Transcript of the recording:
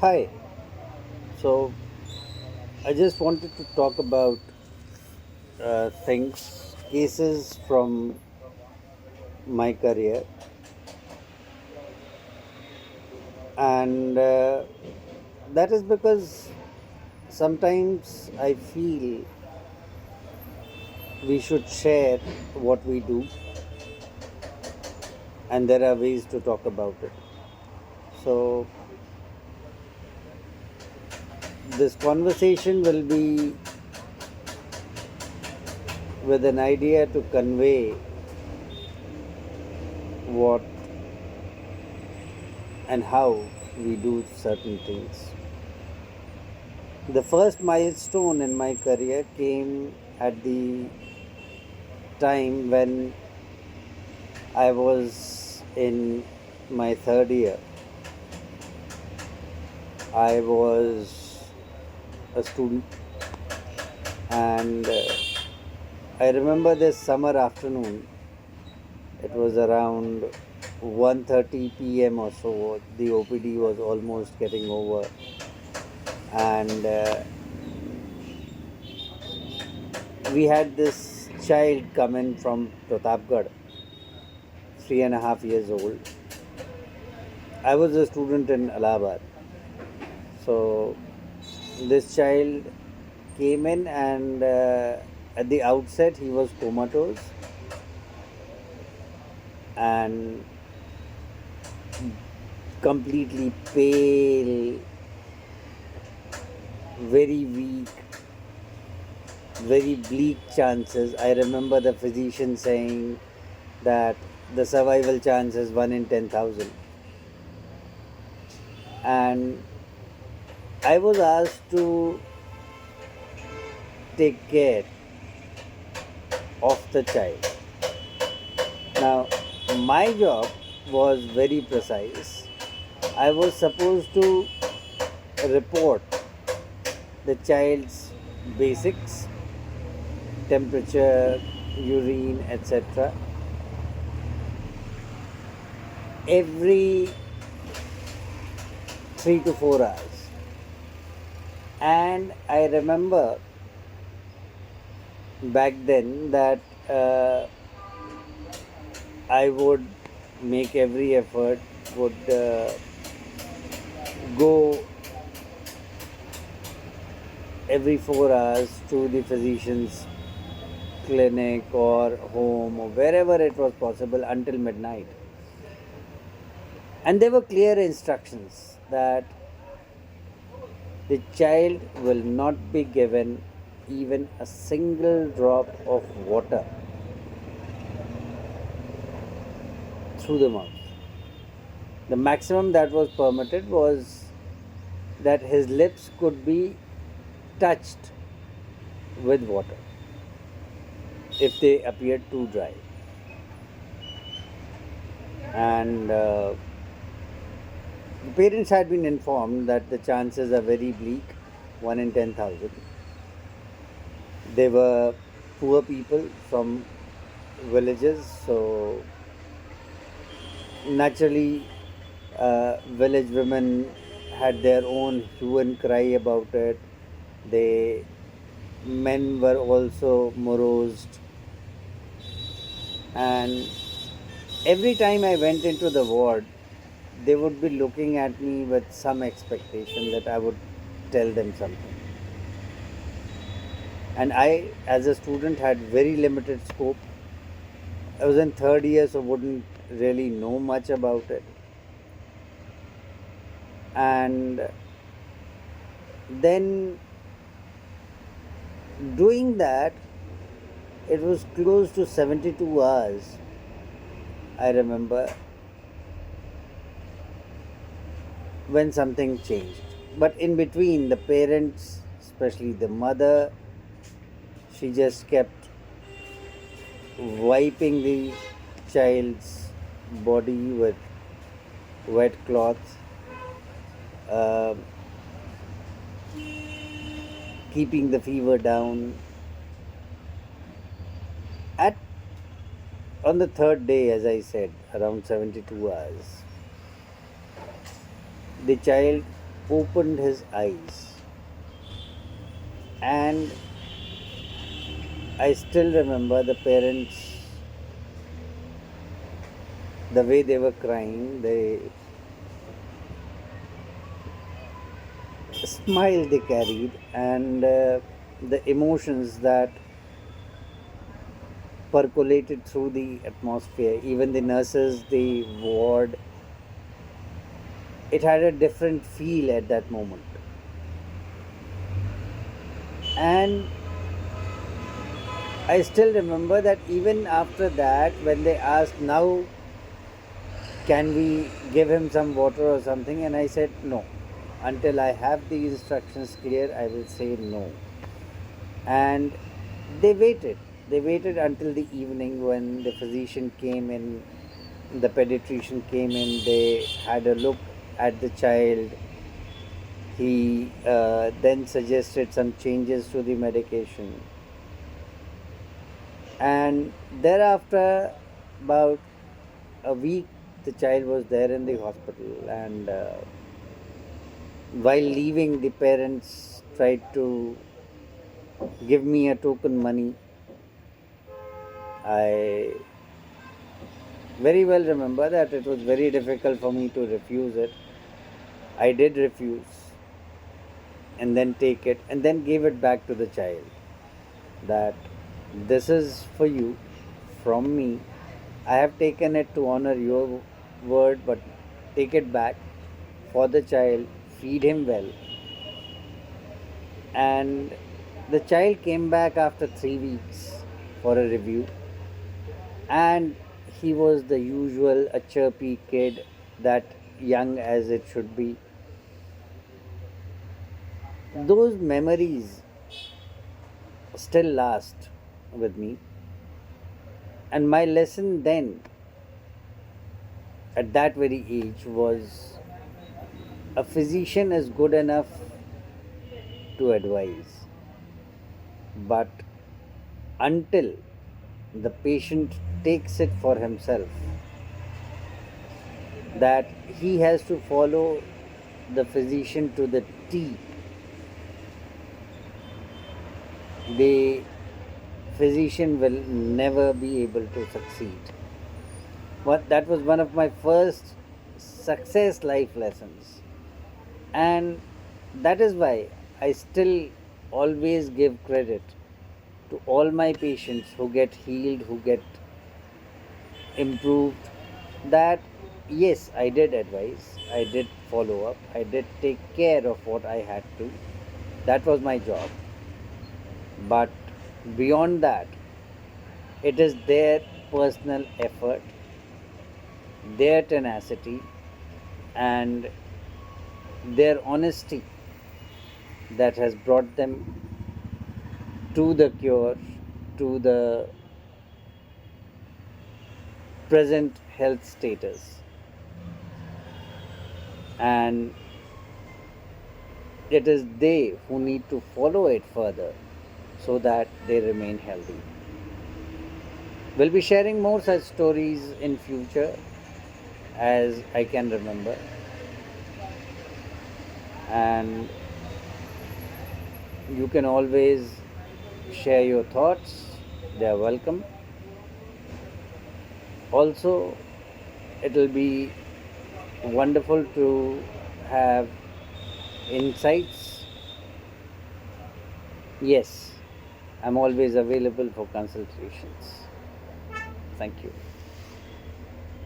Hi. So I just wanted to talk about cases from my career, and that is because sometimes I feel we should share what we do, and there are ways to talk about it. So this conversation will be with an idea to convey what and how we do certain things. The first milestone in my career came at the time when I was in my third year. I was a student, and I remember this summer afternoon. It was around 1:30 p.m. or so. The OPD was almost getting over, and we had this child come in from Pratapgarh, 3.5 years old. I was a student in Allahabad. So this child came in, and at the outset he was comatose and completely pale, very weak, very bleak chances. I remember the physician saying that the survival chance is 1 in 10,000. And I was asked to take care of the child. Now, my job was very precise. I was supposed to report the child's basics, temperature, urine, etc., every 3 to 4 hours. And I remember back then that I would make every effort, would go every 4 hours to the physician's clinic or home or wherever it was possible until midnight. And there were clear instructions that the child will not be given even a single drop of water through the mouth. The maximum that was permitted was that his lips could be touched with water if they appeared too dry. And the parents had been informed that the chances are very bleak, 1 in 10,000. They were poor people from villages, so naturally, village women had their own hue and cry about it. They Men were also morosed, and every time I went into the ward, they would be looking at me with some expectation that I would tell them something. And I, as a student, had very limited scope. I was in third year, so wouldn't really know much about it. And then doing that, it was close to 72 hours, I remember, when something changed. But in between, the parents, especially the mother, she just kept wiping the child's body with wet cloths, uh, keeping the fever down. At On the third day, as I said, around 72 hours, the child opened his eyes, and I still remember the parents, the way they were crying, the smile they carried, and the emotions that percolated through the atmosphere. Even the nurses, the ward, it had a different feel at that moment. And I still remember that even after that, when they asked, now can we give him some water or something, and I said no. Until I have the instructions clear, I will say no. And they waited. They waited until the evening when the physician came in, the pediatrician came in, they had a look at the child. He then suggested some changes to the medication. And thereafter, about a week, the child was there in the hospital. And while leaving, the parents tried to give me a token money. I very well remember that it was very difficult for me to refuse it. I did refuse and then take it and then gave it back to the child, that this is for you from me. I have taken it to honor your word, but take it back for the child, feed him well. And the child came back after 3 weeks for a review, and he was the usual, a chirpy kid, that young as it should be. Those memories still last with me. And my lesson then, at that very age, was a physician is good enough to advise, but until the patient takes it for himself, that he has to follow the physician to the T, the physician will never be able to succeed. But that was one of my first success life lessons. And that is why I still always give credit to all my patients who get healed, who get improved, that yes, I did advise, I did follow up, I did take care of what I had to. That was my job. But beyond that, it is their personal effort, their tenacity, and their honesty that has brought them to the cure, to the present health status. And it is they who need to follow it further so that they remain healthy. We'll be sharing more such stories in future as I can remember. And you can always share your thoughts, they are welcome. Also, it will be wonderful to have insights. Yes, I'm always available for consultations. Thank you.